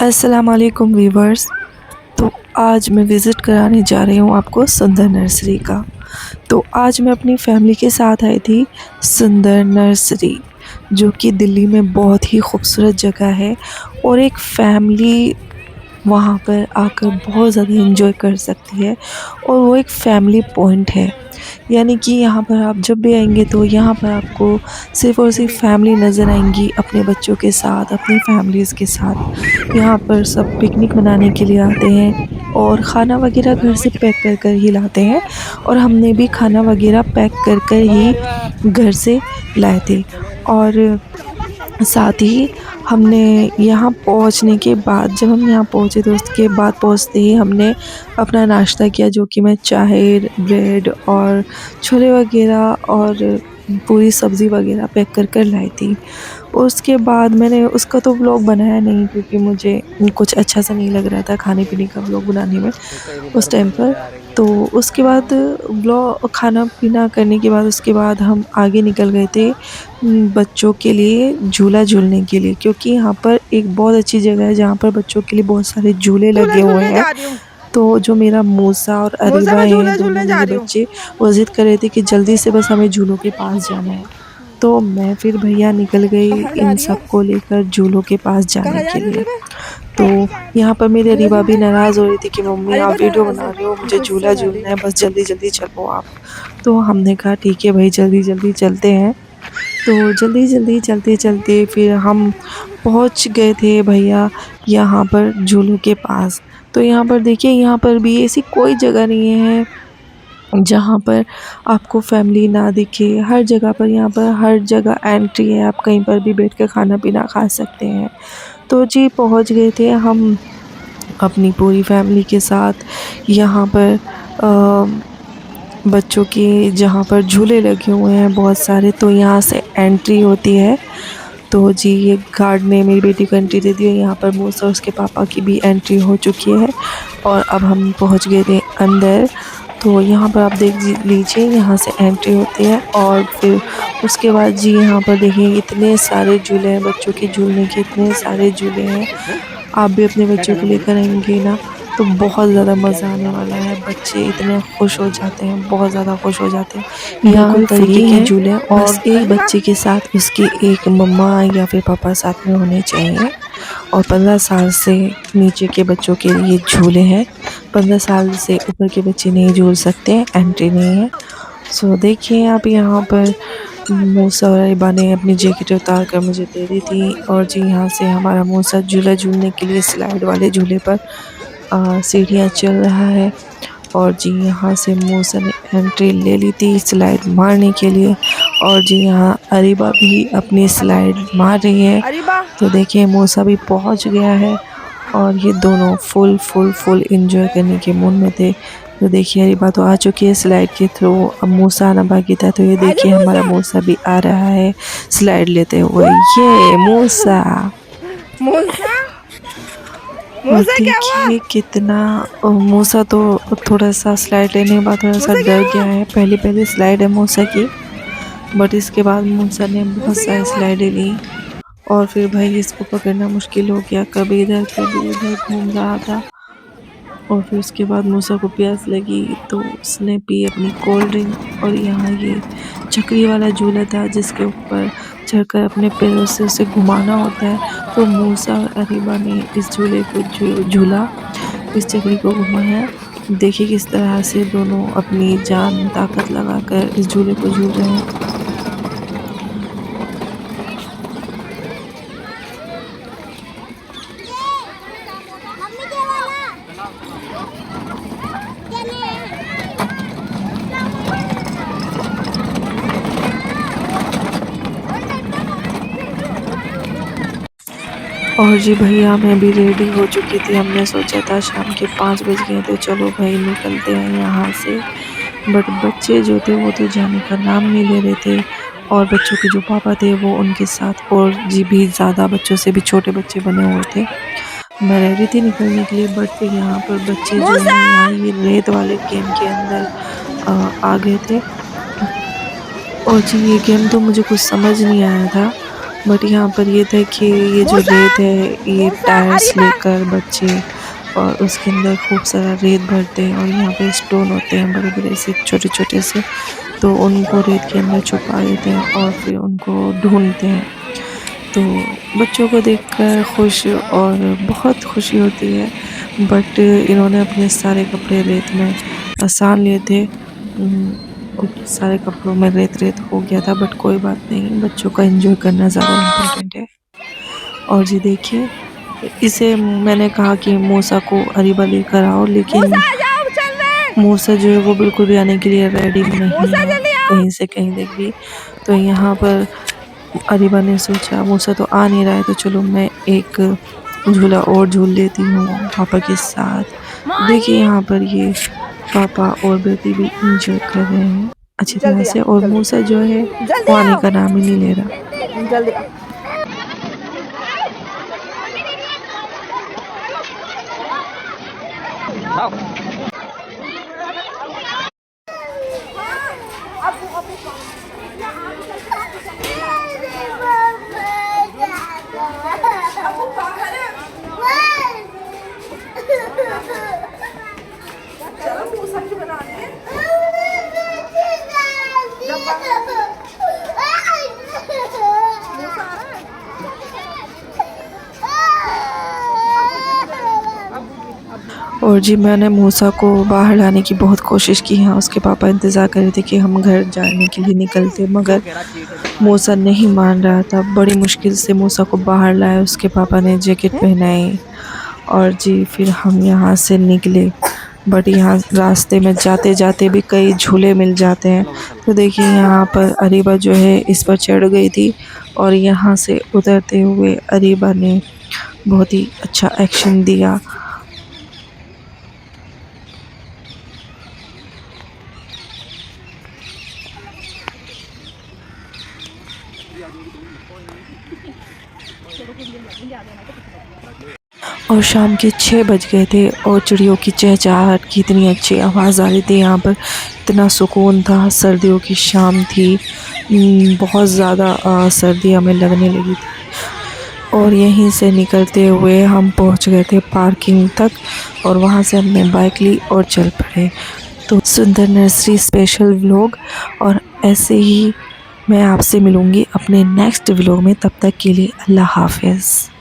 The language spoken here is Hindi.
अस्सलाम वालेकुम वीवर्स। तो आज मैं विज़िट कराने जा रही हूँ आपको सुंदर नर्सरी का। तो आज मैं अपनी फैमिली के साथ आई थी सुंदर नर्सरी, जो कि दिल्ली में बहुत ही खूबसूरत जगह है और एक फैमिली वहाँ पर आकर बहुत ज़्यादा एंजॉय कर सकती है और वो एक फैमिली पॉइंट है। यानी कि यहाँ पर आप जब भी आएंगे तो यहाँ पर आपको सिर्फ़ और सिर्फ फैमिली नज़र आएंगी, अपने बच्चों के साथ, अपनी फैमिलीज़ के साथ। यहाँ पर सब पिकनिक मनाने के लिए आते हैं और ख़ाना वगैरह घर से पैक कर कर ही लाते हैं, और हमने भी खाना वगैरह पैक कर कर ही घर से लाए थे। और साथ ही हमने यहाँ पहुँचने के बाद, जब हम यहाँ पहुँचे तो उसके बाद पहुँचते ही हमने अपना नाश्ता किया, जो कि मैं चाय, ब्रेड और छोले वगैरह और पूरी सब्ज़ी वगैरह पैक कर कर लाई थी। उसके बाद मैंने उसका तो व्लॉग बनाया नहीं, क्योंकि मुझे कुछ अच्छा सा नहीं लग रहा था खाने पीने का व्लॉग बनाने में उस टाइम पर। तो उसके बाद व्लॉग खाना पीना करने के बाद उसके बाद हम आगे निकल गए थे बच्चों के लिए झूला झूलने के लिए, क्योंकि यहाँ पर एक बहुत अच्छी जगह है जहाँ पर बच्चों के लिए बहुत सारे झूले लगे हुए हैं। तो जो मेरा मूसा और अरीबा हैं, दोनों मेरे बच्चे, वो ज़िद कर रहे थे कि जल्दी से बस हमें झूलों के पास जाना है। तो मैं फिर भैया निकल गई इन सबको लेकर झूलों के पास जाने के लिए। तो यहाँ पर मेरी अरीबा भी नाराज़ हो रही थी कि मम्मी आप वीडियो बना रहे हो, मुझे झूला झूलना है, बस जल्दी जल्दी चलो आप। तो हमने कहा ठीक है भाई, जल्दी जल्दी चलते हैं। तो जल्दी जल्दी चलते चलते फिर हम पहुँच गए थे भैया यहाँ पर झूलों के पास। तो यहाँ पर देखिए, यहाँ पर भी ऐसी कोई जगह नहीं है जहाँ पर आपको फैमिली ना दिखे। हर जगह पर, यहाँ पर हर जगह एंट्री है, आप कहीं पर भी बैठ कर खाना पीना खा सकते हैं। तो जी पहुँच गए थे हम अपनी पूरी फैमिली के साथ यहाँ पर बच्चों के, जहाँ पर झूले लगे हुए हैं बहुत सारे। तो यहाँ से एंट्री होती है। तो जी ये गार्ड ने मेरी बेटी को एंट्री दे दी, और यहाँ पर मूसा और उसके पापा की भी एंट्री हो चुकी है और अब हम पहुँच गए थे अंदर। तो यहाँ पर आप देख लीजिए, यहाँ से एंट्री होती है और फिर उसके बाद जी यहाँ पर देखिए इतने सारे झूले हैं, बच्चों के झूलने के इतने सारे झूले हैं। आप भी अपने बच्चों को लेकर आएंगे ना तो बहुत ज़्यादा मज़ा आने वाला है। बच्चे इतने खुश हो जाते हैं, बहुत ज़्यादा खुश हो जाते हैं। यहाँ तरीके के झूले, और एक बच्चे के साथ उसकी एक मम्मा या फिर पापा साथ में होने चाहिए। और 15 साल से नीचे के बच्चों के लिए झूले हैं, 15 साल से ऊपर के बच्चे नहीं झूल सकते, एंट्री नहीं है। सो देखिए आप, यहाँ पर मूसा और अरीबा ने अपनी जैकेट उतार कर मुझे दे दी थी, और जी यहाँ से हमारा मूसा झूला झूलने के लिए स्लाइड वाले झूले पर सीढ़ियाँ चल रहा है। और जी यहाँ से मूसा ने एंट्री ले ली थी स्लाइड मारने के लिए, और जी यहाँ अरीबा भी अपनी स्लाइड मार रही है। तो देखिए मूसा भी पहुँच गया है और ये दोनों फुल एंजॉय करने के मूड में थे। तो देखिए अरीबा तो आ चुकी है स्लाइड के थ्रू, अब मूसा आना बाकी था। तो ये देखिए हमारा मूसा भी आ रहा है स्लाइड लेते हुए। ये मूसा और देखिए कितना मूसा तो थोड़ा सा स्लाइड लेने के बाद थोड़ा सा डर गया है। पहली स्लाइड है मूसा की, बट इसके बाद मूसा ने बहुत सारी स्लाइडें ली और फिर भाई इसको पकड़ना मुश्किल हो गया, कभी इधर कभी उधर घूम रहा था। और फिर उसके बाद मूसा को प्यास लगी तो उसने पी अपनी कोल्ड ड्रिंक। और यहाँ ये चक्री वाला झूला था जिसके ऊपर चढ़कर अपने पैरों से उसे घुमाना होता है। तो मूसा और अरीबा ने इस झूले को झूला, इस चक्री को घुमाया। देखिए किस तरह से दोनों अपनी जान ताकत लगाकर इस झूले को झूल रहे हैं। और जी भैया मैं भी रेडी हो चुकी थी। हमने सोचा था शाम के 5 बज गए थे, चलो भाई निकलते हैं यहाँ से। बट बच्चे जो थे वो तो जाने का नाम नहीं ले रहे थे, और बच्चों के जो पापा थे वो उनके साथ और जी भी ज़्यादा बच्चों से भी छोटे बच्चे बने हुए थे। मैं रेडी थी निकलने के लिए, बट फिर यहाँ पर बच्चे जो हैं यहाँ ये रेत वाले गेम के अंदर आ गए थे। और जी ये गेम तो मुझे कुछ समझ नहीं आया था, बट यहाँ पर ये था कि ये जो रेत है ये टायर्स लेकर बच्चे और उसके अंदर खूब सारा रेत भरते हैं और यहाँ पे स्टोन होते हैं बड़े बड़े से छोटे छोटे से, तो उनको रेत के अंदर छुपा देते हैं और फिर उनको ढूंढते हैं। तो बच्चों को देखकर खुश और बहुत खुशी होती है। बट इन्होंने अपने सारे कपड़े रेत में आसान लिए थे। उनके सारे कपड़ों में रेत रेत हो गया था, बट कोई बात नहीं, बच्चों का एंजॉय करना ज़्यादा इम्पोर्टेंट है। और जी देखिए, इसे मैंने कहा कि मूसा को अरीबा लेकर आओ, लेकिन मूसा जो है वो बिल्कुल भी आने के लिए रेडी नहीं है, कहीं से कहीं देख भी। तो यहाँ पर अरीबा ने सोचा मूसा तो आ नहीं रहा है, तो चलो मैं एक झूला और झूल लेती हूँ पापा के साथ। देखिए यहाँ पर ये पापा और बेटी भी इंजॉय कर रहे हैं अच्छी तरह से, और मूसा जो है वो आने का नाम ही नहीं ले रहा। और जी मैंने मूसा को बाहर लाने की बहुत कोशिश की है। उसके पापा इंतज़ार कर रहे थे कि हम घर जाने के लिए निकलते, मगर मूसा नहीं मान रहा था। बड़ी मुश्किल से मूसा को बाहर लाए, उसके पापा ने जैकेट पहनाई और जी फिर हम यहाँ से निकले। बट यहाँ रास्ते में जाते जाते भी कई झूले मिल जाते हैं। तो देखिए यहाँ पर अरीबा जो है इस पर चढ़ गई थी और यहाँ से उतरते हुए अरीबा ने बहुत ही अच्छा एक्शन दिया। और शाम के 6 बज गए थे और चिड़ियों की चहचहाहट की इतनी अच्छी आवाज़ आ रही थी। यहाँ पर इतना सुकून था, सर्दियों की शाम थी, बहुत ज़्यादा सर्दी हमें लगने लगी थी। और यहीं से निकलते हुए हम पहुँच गए थे पार्किंग तक और वहाँ से हमने बाइक ली और चल पड़े। तो सुंदर नर्सरी स्पेशल व्लॉग, और ऐसे ही मैं आपसे मिलूँगी अपने नेक्स्ट व्लॉग में। तब तक के लिए अल्लाह हाफ़िज़।